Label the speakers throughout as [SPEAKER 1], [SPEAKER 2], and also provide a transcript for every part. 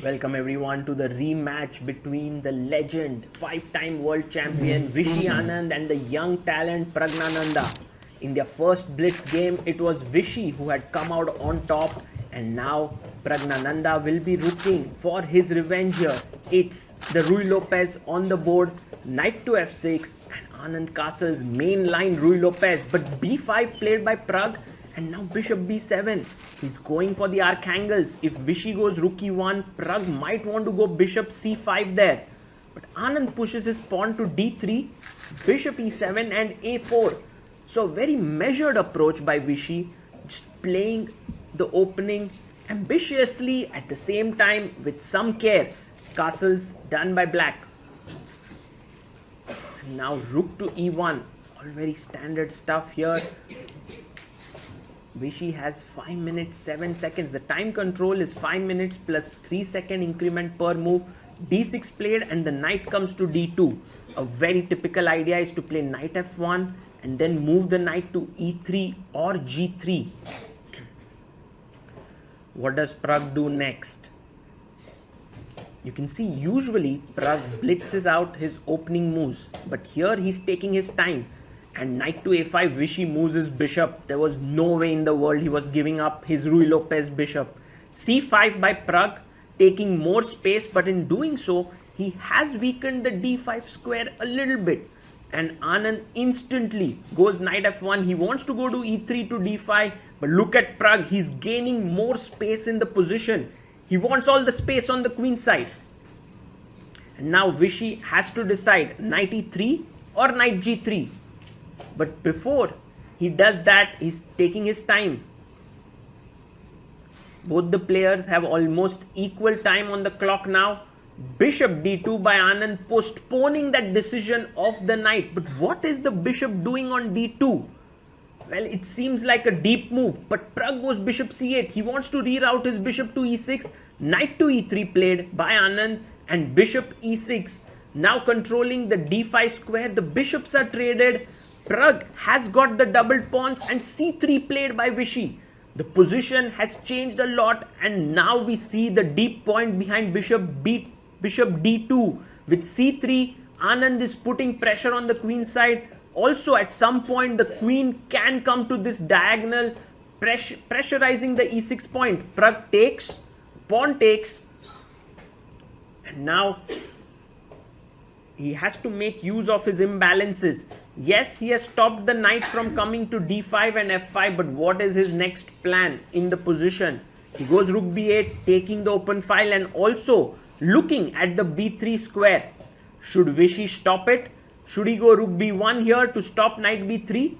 [SPEAKER 1] Welcome everyone to the rematch between the legend, 5-time world champion Vishy Anand and the young talent Praggnandhaa. In their first blitz game, it was Vishy who had come out on top, and now Praggnandhaa will be looking for his revenge here. It's the Ruy Lopez on the board, knight to f6, and Anand castles main line Ruy Lopez, but b5 played by Pragg. And now bishop b7. He's going for the archangles. If Vishy goes rook e1, Pragg might want to go bishop c5 there. But Anand pushes his pawn to d3, bishop e7 and a4. So a very measured approach by Vishy, just playing the opening ambitiously at the same time with some care. Castles done by black. And now rook to e1. All very standard stuff here. Vishy has 5 minutes 7 seconds. The time control is 5 minutes plus 3-second increment per move. d6 played and the knight comes to d2. A very typical idea is to play knight f1 and then move the knight to e3 or g3. What does Pragg do next? You can see usually Pragg blitzes out his opening moves, but here he's taking his time. And knight to a5, Vishy moves his bishop. There was no way in the world he was giving up his Ruy Lopez bishop. c5 by Pragg, taking more space, but in doing so, he has weakened the d5 square a little bit. And Anand instantly goes knight f1. He wants to go to e3 to d5, but look at Pragg. He's gaining more space in the position. He wants all the space on the queen side. And now Vishy has to decide knight e3 or knight g3. But before he does that, he's taking his time. Both the players have almost equal time on the clock now. Bishop d2 by Anand, postponing that decision of the knight. But what is the bishop doing on d2? Well, it seems like a deep move, but Pragg goes bishop c8. He wants to reroute his bishop to e6. Knight to e3 played by Anand and bishop e6. Now controlling the d5 square. The bishops are traded. Pragg has got the doubled pawns and c3 played by Vishy. The position has changed a lot, and now we see the deep point behind bishop d2 with c3. Anand is putting pressure on the queen side. Also at some point the queen can come to this diagonal, pressurizing the e6 point. Pragg takes, pawn takes, and now he has to make use of his imbalances. Yes, he has stopped the knight from coming to d5 and f5, but what is his next plan in the position? He goes rook b8, taking the open file and also looking at the b3 square. Should Vishy stop it? Should he go rook b1 here to stop knight b3?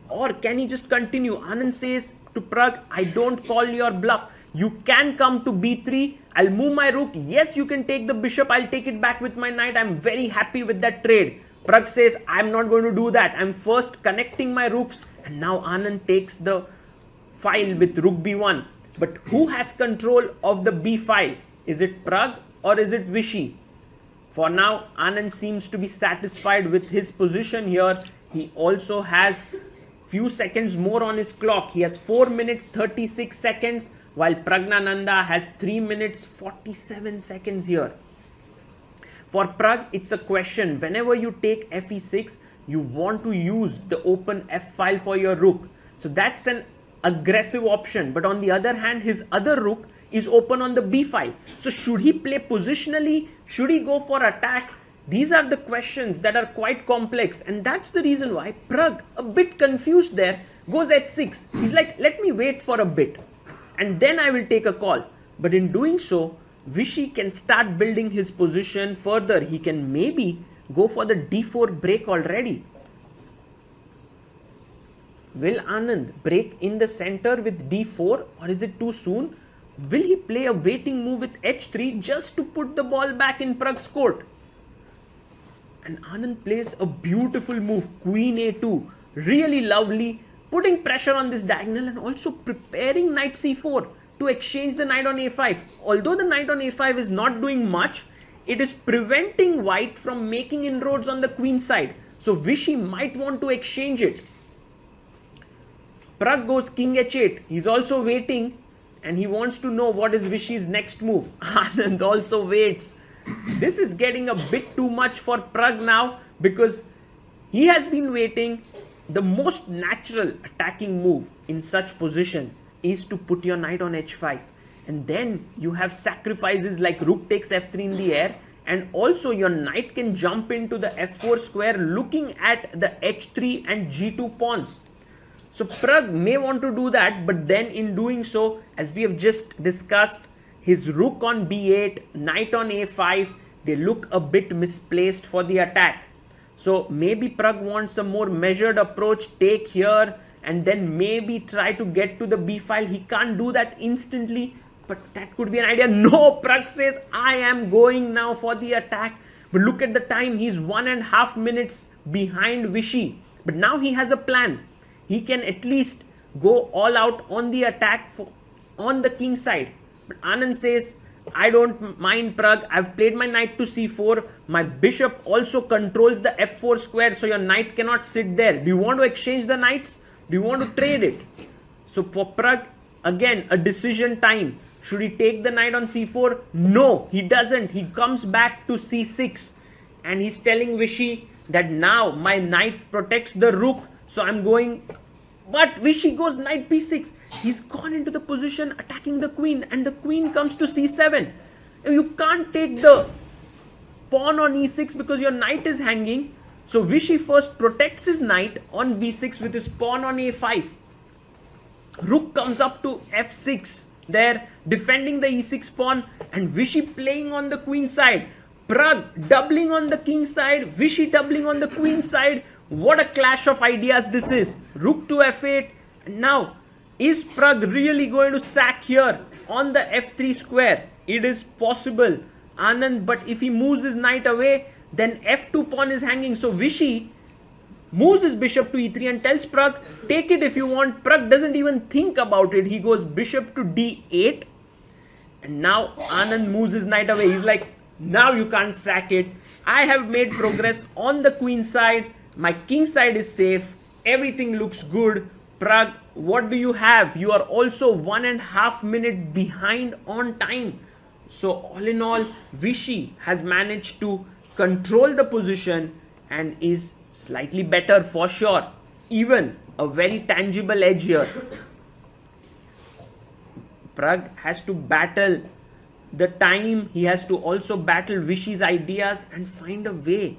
[SPEAKER 1] Or can he just continue? Anand says to Pragg, I don't call your bluff. You can come to b3. I'll move my rook. Yes, you can take the bishop. I'll take it back with my knight. I'm very happy with that trade. Pragg says, I'm not going to do that. I'm first connecting my rooks. And now Anand takes the file with rook b1. But who has control of the b file? Is it Pragg or is it Vishy? For now, Anand seems to be satisfied with his position here. He also has few seconds more on his clock. He has 4 minutes 36 seconds, while Praggnandhaa has 3 minutes 47 seconds here. For Pragg, it's a question. Whenever you take fe6, you want to use the open f file for your rook. So that's an aggressive option. But on the other hand, his other rook is open on the b file. So should he play positionally? Should he go for attack? These are the questions that are quite complex. And that's the reason why Pragg, a bit confused there, goes h6. He's like, let me wait for a bit and then I will take a call. But in doing so, Vishy can start building his position further. He can maybe go for the d4 break already. Will Anand break in the center with d4 or is it too soon? Will he play a waiting move with h3 just to put the ball back in Pragg's court? And Anand plays a beautiful move, queen a2, really lovely, putting pressure on this diagonal and also preparing knight c4 to exchange the knight on a5. Although the knight on a5 is not doing much, it is preventing white from making inroads on the queen side. So Vishy might want to exchange it. Pragg goes king h8. He's also waiting and he wants to know what is Vishy's next move. Anand also waits. This is getting a bit too much for Pragg now, because he has been waiting. The most natural attacking move in such positions is to put your knight on h5, and then you have sacrifices like rook takes f3 in the air, and also your knight can jump into the f4 square looking at the h3 and g2 pawns. So Pragg may want to do that, but then in doing so, as we have just discussed, his rook on b8, knight on a5, they look a bit misplaced for the attack. So maybe Pragg wants a more measured approach, take here, and then maybe try to get to the b file. He can't do that instantly, but that could be an idea. No, Pragg says, I am going now for the attack. But look at the time, he's 1.5 minutes behind Vishy. But now he has a plan. He can at least go all out on the attack on the king side. But Anand says, I don't mind, Pragg. I've played my knight to c4. My bishop also controls the f4 square, so your knight cannot sit there. Do you want to exchange the knights? Do you want to trade it? So for Pragg, again, a decision time. Should he take the knight on c4? No, he doesn't. He comes back to c6. And he's telling Vishy that now my knight protects the rook. So I'm going, but Vishy goes knight b6. He's gone into the position attacking the queen, and the queen comes to c7. You can't take the pawn on e6 because your knight is hanging. So Vishy first protects his knight on b6 with his pawn on a5. Rook comes up to f6. There, defending the e6 pawn, and Vishy playing on the queen side. Pragg doubling on the king side, Vishy doubling on the queen side. What a clash of ideas this is. Rook to f8. Now, is Pragg really going to sack here on the f3 square? It is possible, Anand, but if he moves his knight away, then f2 pawn is hanging. So Vishy moves his bishop to e3 and tells Pragg, take it if you want. Pragg doesn't even think about it. He goes bishop to d8. And now Anand moves his knight away. He's like, now you can't sack it. I have made progress on the queen side. My king side is safe. Everything looks good. Pragg, what do you have? You are also 1.5 minutes behind on time. So all in all, Vishy has managed to control the position and is slightly better for sure. Even a very tangible edge here. Pragg has to battle the time. He has to also battle Vishy's ideas and find a way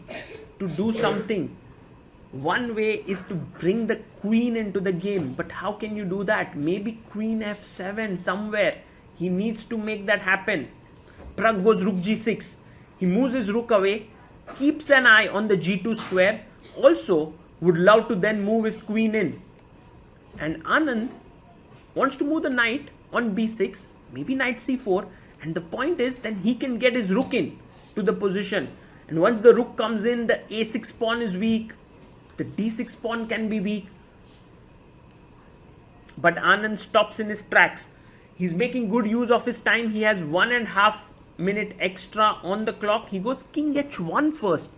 [SPEAKER 1] to do something. One way is to bring the queen into the game, but how can you do that? Maybe queen f7 somewhere. He needs to make that happen. Pragg goes rook g6. He moves his rook away, keeps an eye on the g2 square, also would love to then move his queen in. And Anand wants to move the knight on b6, maybe knight c4, and the point is then he can get his rook in to the position. And once the rook comes in, the a6 pawn is weak. The d6 pawn can be weak. But Anand stops in his tracks. He's making good use of his time. He has 1.5 minutes extra on the clock. He goes king h1 first.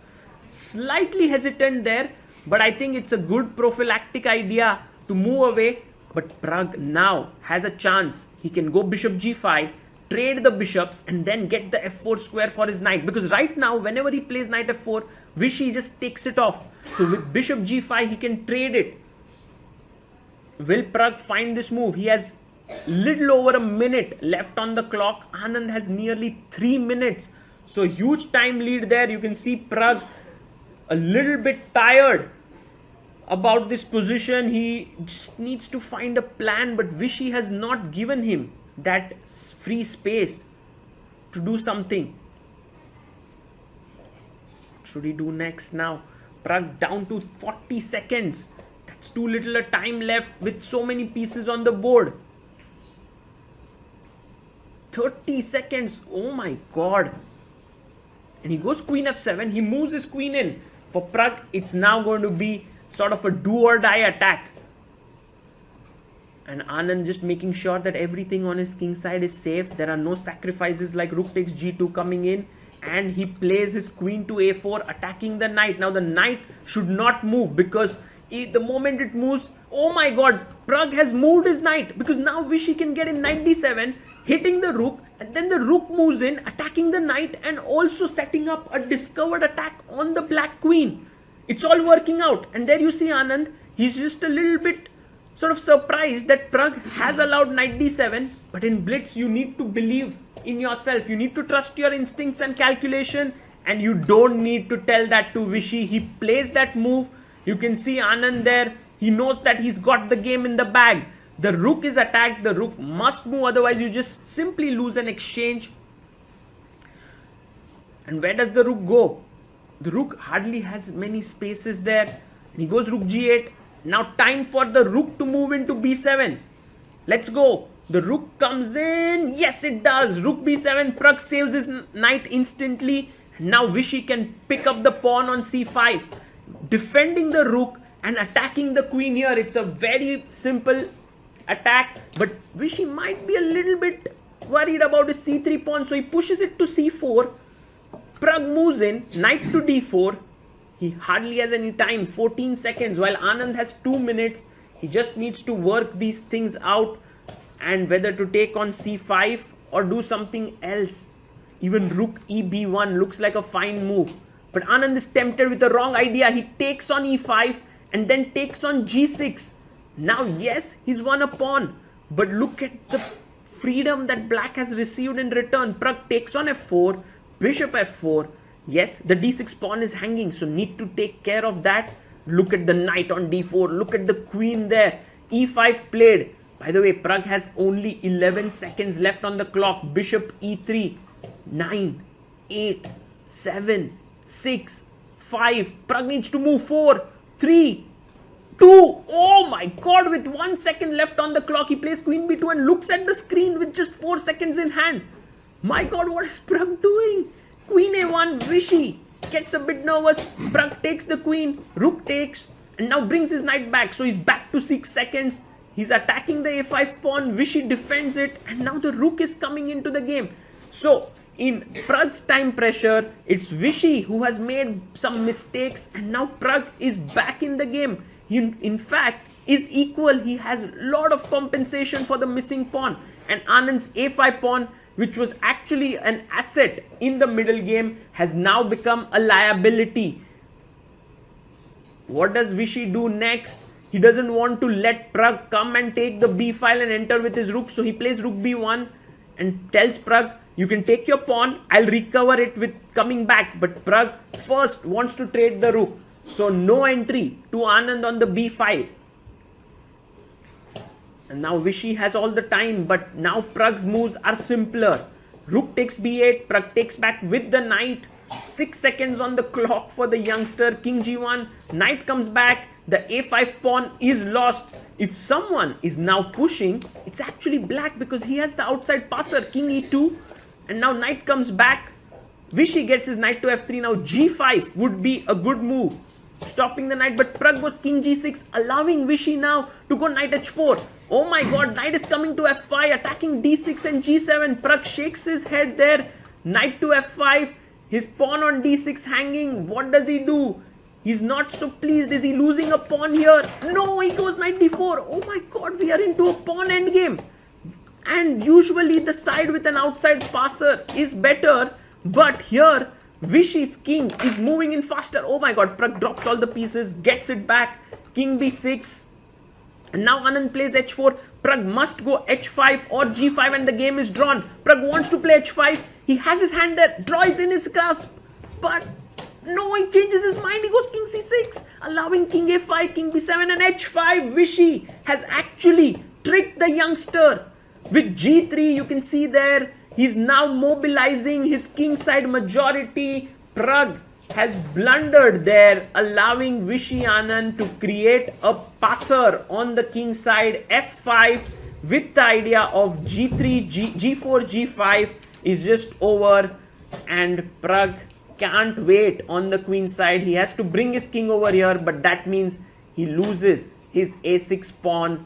[SPEAKER 1] Slightly hesitant there, but I think it's a good prophylactic idea to move away. But Pragg now has a chance. He can go bishop g5, trade the bishops, and then get the f4 square for his knight. Because right now, whenever he plays knight f4, Vishy just takes it off. So with bishop g5, he can trade it. Will Pragg find this move? He has little over a minute left on the clock. Anand has nearly 3 minutes. So huge time lead there. You can see Pragg a little bit tired about this position. He just needs to find a plan, but Vishy has not given him that free space to do something. What should he do next now? Pragg down to 40 seconds. That's too little a time left with so many pieces on the board. 30 seconds. Oh my god. And he goes queen f7. He moves his queen in. For Pragg, it's now going to be sort of a do or die attack. And Anand just making sure that everything on his king side is safe. There are no sacrifices like rook takes g2 coming in. And he plays his queen to a4, attacking the knight. Now the knight should not move, because the moment it moves, Oh my god, Pragg has moved his knight because now Vishy can get in knight d7, hitting the rook, and then the rook moves in, attacking the knight and also setting up a discovered attack on the black queen. It's all working out. And there you see Anand, he's just a little bit sort of surprised that Pragg has allowed knight d7, but in blitz you need to believe in yourself. You need to trust your instincts and calculation, and you don't need to tell that to Vishy. He plays that move. You can see Anand there. He knows that he's got the game in the bag. The rook is attacked. The rook must move, otherwise you just simply lose an exchange. And where does the rook go? The rook hardly has many spaces there. He goes rook g8. Now time for the rook to move into b7. Let's go. The rook comes in. Yes, it does. Rook b7. Pragg saves his knight instantly. Now Vishy can pick up the pawn on c5. Defending the rook and attacking the queen here. It's a very simple attack. But Vishy might be a little bit worried about his c3 pawn. So he pushes it to c4. Pragg moves in. Knight to d4. He hardly has any time. 14 seconds. While Anand has 2 minutes. He just needs to work these things out. And whether to take on c5 or do something else. Even rook eb1 looks like a fine move. But Anand is tempted with the wrong idea. He takes on e5 and then takes on g6. Now, yes, he's won a pawn. But look at the freedom that black has received in return. Pragg takes on f4, bishop f4. Yes, the d6 pawn is hanging, so need to take care of that. Look at the knight on d4. Look at the queen there. e5 played. By the way, Pragg has only 11 seconds left on the clock. Bishop e3. 9, 8, 7, 6, 5. Pragg needs to move 4, 3, 2. Oh my god, with 1 second left on the clock, he plays queen b2 and looks at the screen with just 4 seconds in hand. My god, what is Pragg doing? Queen a1, Vishy gets a bit nervous. Pragg takes the queen, rook takes, and now brings his knight back. So he's back to 6 seconds. He's attacking the a5 pawn. Vishy defends it, and now the rook is coming into the game. So in Pragg's time pressure, it's Vishy who has made some mistakes, and now Pragg is back in the game. He, in fact, is equal. He has a lot of compensation for the missing pawn. And Anand's a5 pawn, which was actually an asset in the middle game, has now become a liability. What does Vishy do next? He doesn't want to let Pragg come and take the b file and enter with his rook. So he plays rook b1 and tells Pragg, you can take your pawn, I'll recover it with coming back. But Pragg first wants to trade the rook. So no entry to Anand on the b file. And now Vishy has all the time, but now Pragg's moves are simpler. Rook takes b8, Pragg takes back with the knight. 6 seconds on the clock for the youngster. King g1, knight comes back. The a5 pawn is lost. If someone is now pushing, it's actually black because he has the outside passer. King e2, and now knight comes back. Vishy gets his knight to f3. Now g5 would be a good move, stopping the knight, but Pragg was king g6, allowing Vishy now to go knight h4. Oh my god, knight is coming to f5, attacking d6 and g7. Pragg shakes his head there. Knight to f5, his pawn on d6 hanging. What does he do? He's not so pleased. Is he losing a pawn here? No, he goes knight d4. Oh my god, we are into a pawn endgame. And usually the side with an outside passer is better, but here Vishy's king is moving in faster. Oh my god, Pragg drops all the pieces, gets it back. King b6. And now Anand plays h4. Pragg must go h5 or g5 and the game is drawn. Pragg wants to play h5. He has his hand there. Draw is in his grasp. But no, he changes his mind. He goes king c6, allowing king a5, king b7 and h5. Vishy has actually tricked the youngster. With g3, you can see there, he's now mobilizing his king side majority. Pragg has blundered there, allowing Vishy Anand to create a passer on the king side. f5 with the idea of g3, g4, g5 is just over, and Pragg can't wait on the queen side. He has to bring his king over here, but that means he loses his a6 pawn,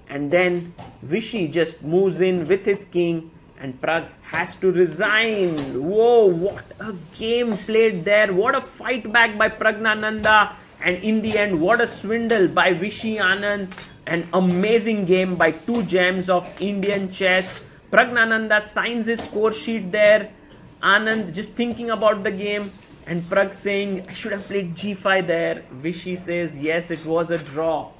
[SPEAKER 1] and then Vishy just moves in with his king, and Pragg has to resign. Whoa, what a game played there. What a fight back by Praggnandhaa. And in the end, what a swindle by Vishy Anand. An amazing game by two gems of Indian chess. Praggnandhaa signs his score sheet there. Anand just thinking about the game, and Prag saying, I should have played g5 there. Vishy says, yes, it was a draw.